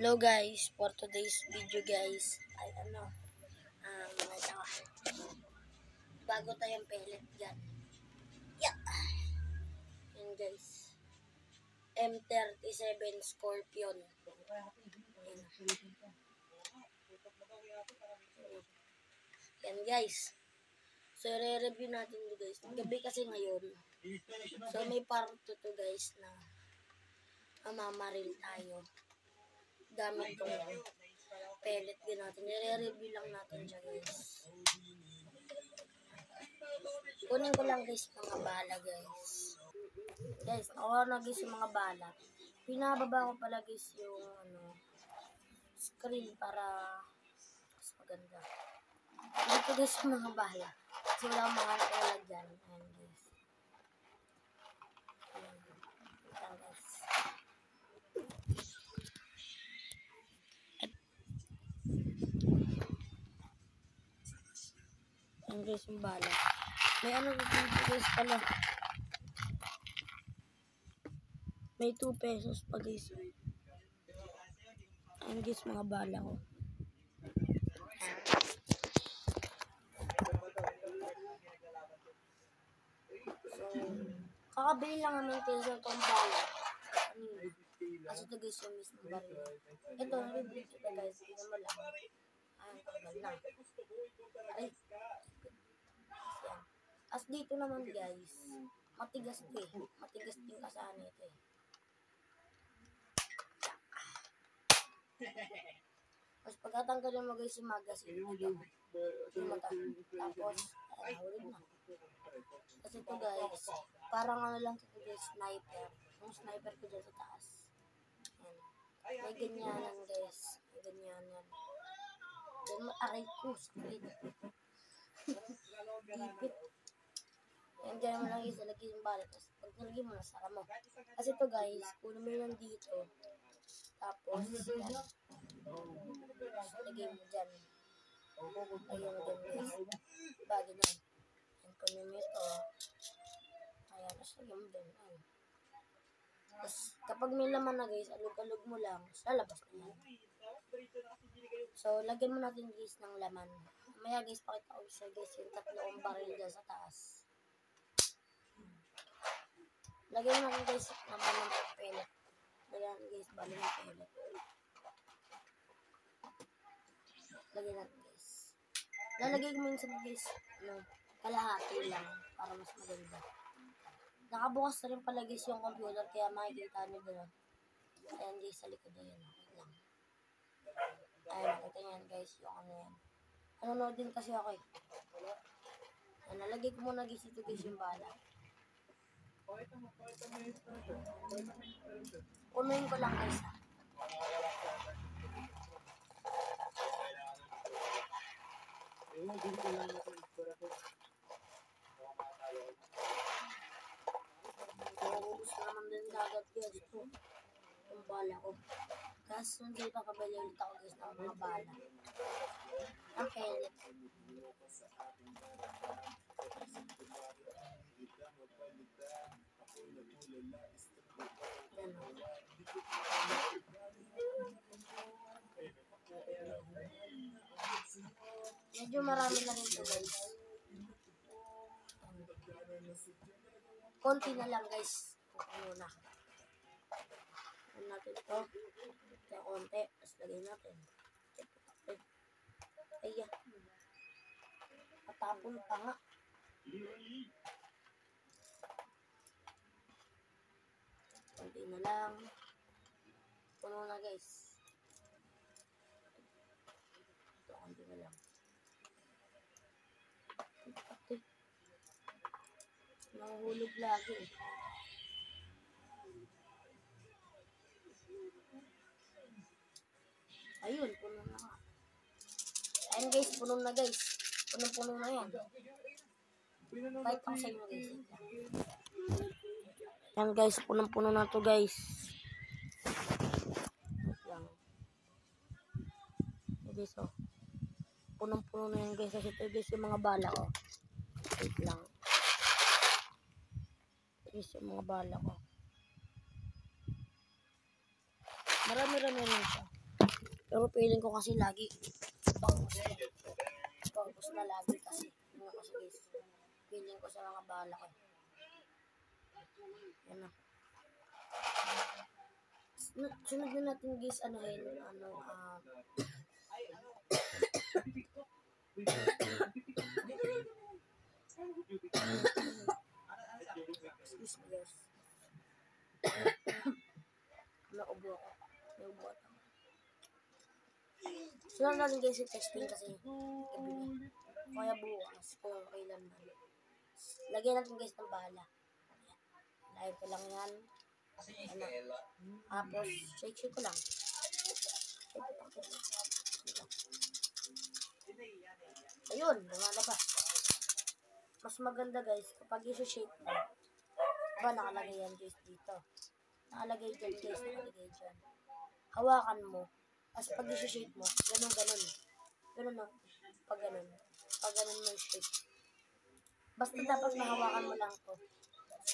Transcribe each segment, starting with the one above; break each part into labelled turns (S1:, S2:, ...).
S1: Hello guys, for today's video guys, ay bago tayong pellet dyan. Yeah. Yan guys, M37 Scorpion. Yan guys. So re-review natin ito guys. Gabi kasi ngayon. So may part 2 guys na mamaril tayo. Gamit tong pellet din natin. Re-review lang natin siya guys. Kunin ko lang guys mga bala guys. Guys, nakuha na guys yung mga bala. Pinababa ko pala guys yung screen para mas maganda. Dito guys yung mga bala. Kasi wala mga nakawala dyan. Ayan guys. Ayan guys. Ayan guys yung bala. May dito guys pala. May 2 pesos pa guys. Ayan guys mga bala ko. So, kakabili lang naman guys itong bala. Kasi ito guys yung mismo baril. Ito, nabibili kita guys. Tignan mo lang. Ayan, tagal na. Ay. As dito naman guys, matigas ito eh. Matigas din kasana ito eh. Tapos pagkatanggalin mo guys yung magazine, tapos nahulog na. Kasi ito guys, parang lang ito guys, sniper. Yung sniper ko dyan sa taas. Ayan. May ganyanan guys, may ganyanan. Diyan aray ko, sakit. Ipit. Yan dyan mo lang guys, lagay yung bala. Tapos pag nalagay mo, nasara mo. Kasi ito guys, kunin mo yun dito. Tapos, yan. Lagay mo dyan. Ayun mo dyan guys. Bagay na. Yan, kunin mo ito. Ayan, tapos lagay mo dyan. Ayan. Tapos, kapag may laman na guys, alug-alug mo lang, lalabas na yan. So, lagyan mo natin guys ng laman. Mamaya guys, pakita ko siya guys yung tatlong baril dyan sa taas. Lagyan mo natin guys naman ng pellet. Lagyan natin guys baril ng pellet. Lagyan natin guys. Lalagay ko minsan guys, kalahati lang para mas maganda. Nakabukas na rin pala guys yung computer kaya makikita nyo doon. Ayan guys sa likod na yun. Ayan, nakita nyo yan guys yung yan. Nanonood din kasi ako eh. Ayan, nalagay ko muna guys ito guys yung bala. Punuin ko lang guys ha. Naubos naman din agad guys ito. Yung bala ko. Kaso hindi pa kabali ulit ako guys ng mga bala. Ang pellet. Medyo marami na rin ito guys. Konti na lang guys. Kukulo na. Ayan natin ito. Ito konti. Tapos lagay natin. Ayan. Patapon pa nga. Konti na lang. Puno na guys. Ito konti na lang. Nahulog lagi. Ayun, puno na nga. Ayun guys, puno na guys. Puno na yan. Kahit ako sa inyo guys. Yan guys, puno na to guys. Yan. Guys oh. Puno na yan guys. Kasi ito guys yung mga bala ko. Wait lang. Guys yung mga bala ko. Marami rin siya. Pero feeling ko kasi lagi paubos na. Paubos na lagi kasi. Yun nga kasi guys. Feeling ko sa mga bala ko. Yan na. Sunod na natin guys, excuse me guys. Naubo ako. Naubo ako. Sunod natin guys yung testing kasi gabi na. Kaya bukas kung kailan man. Lagyan natin guys ng bala. Live ko lang yan. Tapos, shake ko lang. Ayun, lumalabas. Mas maganda guys, kapag i-shake mo, diba nakalagay yan guys dito. Nakalagay dyan guys, nakalagay dyan. Hawakan mo. As pag i-shake mo, ganun. Ganun no. Pag ganun mo shake. Basta dapat mahawakan mo lang to.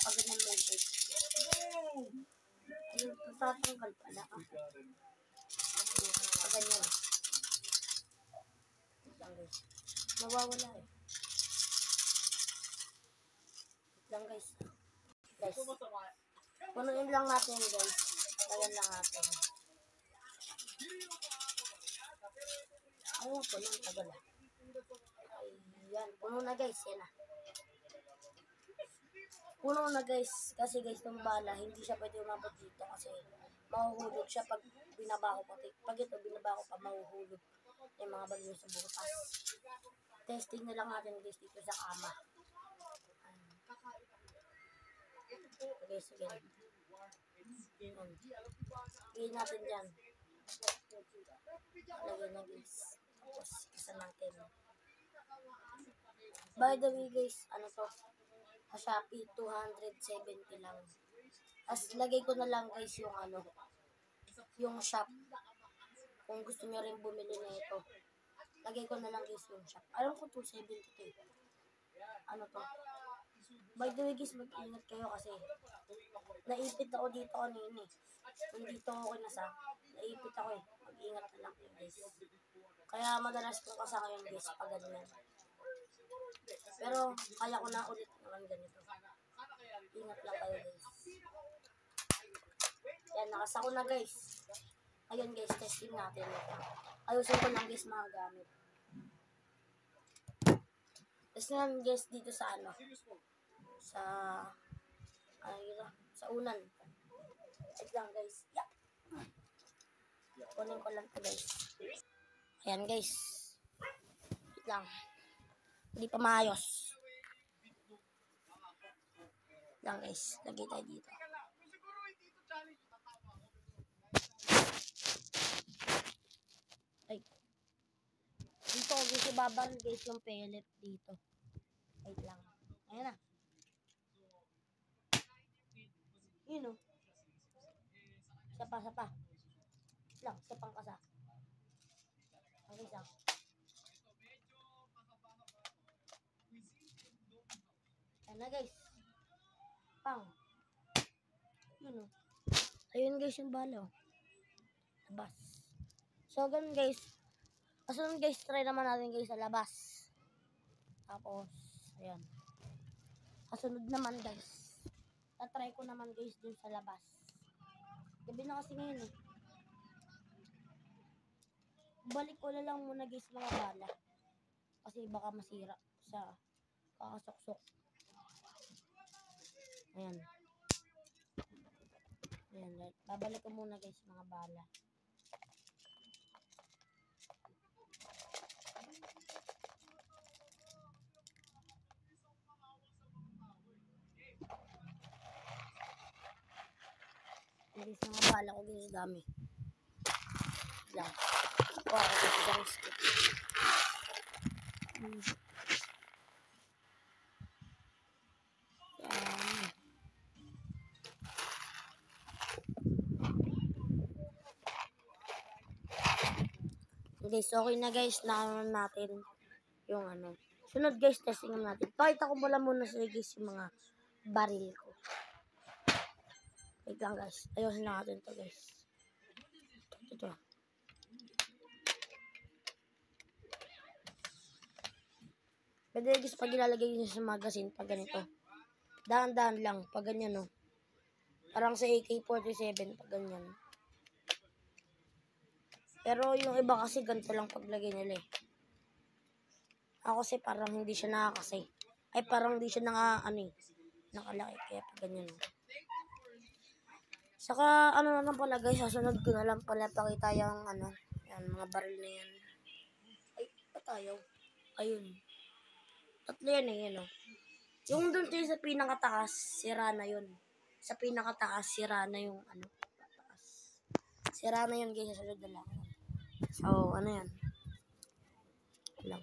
S1: Pag ganun mo shake. Ayun, tatanggal pala. Pag ganyan. Nawawala eh. Lang guys. Guys. Punuin lang natin guys. Lagyan lang natin. Ayun, puno. Tagal ah. Ayan. Puno na guys. Yan ah. Puno na guys. Kasi guys, itong bala, hindi siya pwede umabot dito kasi mahuhulog siya pag binaba ko pati. Pag ito binaba ko pa, mahuhulog yung mga balyo sa butas. Testing na lang natin guys dito sa kama. Okay, sige. Piliin natin dyan. Lagyan na guys. Tapos, isa natin. By the way guys, ano to? Sa Shopee, 270 lang. As lagay ko na lang guys yung yung shop. Kung gusto nyo rin bumili na ito, lagay ko na lang guys yung shop. Alam ko 270 to. Ano to? By the way guys, mag-ingat kayo kasi naipit ako dito kanina eh. Nandito ako kinasa, naipit ako eh. Mag-ingat na lang kayo guys. Kaya madalas ko kasa ngayon guys pag ganyan. Pero kaya ko na ulit naman ganito. Ingat lang kayo guys. Yan, nakasa ko na guys. Ayun guys, testing natin. Ayusin ko lang guys mga gamit. Tapos nga guys dito sa sa unan. Wait lang guys. Yeah. Kunin ko lang to guys. Ayan guys. Wait lang. Hindi pa maayos. Lang guys. Lagay tayo dito. Ay. Dito guys, ibaban guys yung pellet dito. Wait lang. Ayan na. Yun o. Isa pa. Lang, isa pang kasa. Ang isa. Ayan na guys. Pang. Yun o. Ayun guys yung bala o. Labas. So ganun guys. Kasunod guys, try naman natin guys sa labas. Tapos, ayan. Kasunod naman guys. Tatry ko naman guys dun sa labas. Gabi na kasi ngayon eh. Balik ko na lang muna guys mga bala. Kasi baka masira sa kakasuksok. Ayan. Ayan. Babalik ko muna guys mga bala. Guys, mga bala ko guys dami. Yan. Wow, guys. Yan. Guys, okay na guys. Nakaroon natin yung Sunod guys, testing natin. Pakita ko muna sa guys yung mga baril ko. Wait lang guys. Ayusin natin to guys. Ito. Pwede guys pag ilalagay nyo sa magazine, pag ganito. Dahan-dahan lang, pag ganyan no. Parang sa AK-47, pag ganyan. Pero yung iba kasi ganito lang paglagay nila eh. Ako kasi parang hindi siya nakakasay. Ay parang hindi siya nakalaki. Kaya pag ganyan no. Saka ano na lang pala guys, sasunod ko na lang pala pakita yung yan, mga baril na yan. Ay, patayaw. Ayun. Tatlo yan eh, yan o. Yung dun tayo sa pinakataas, sira na yun. Sa pinakataas, sira na yung taas. Sira na yun guys, sasunod na lang. So, ano yan. Lang.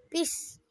S1: Peace!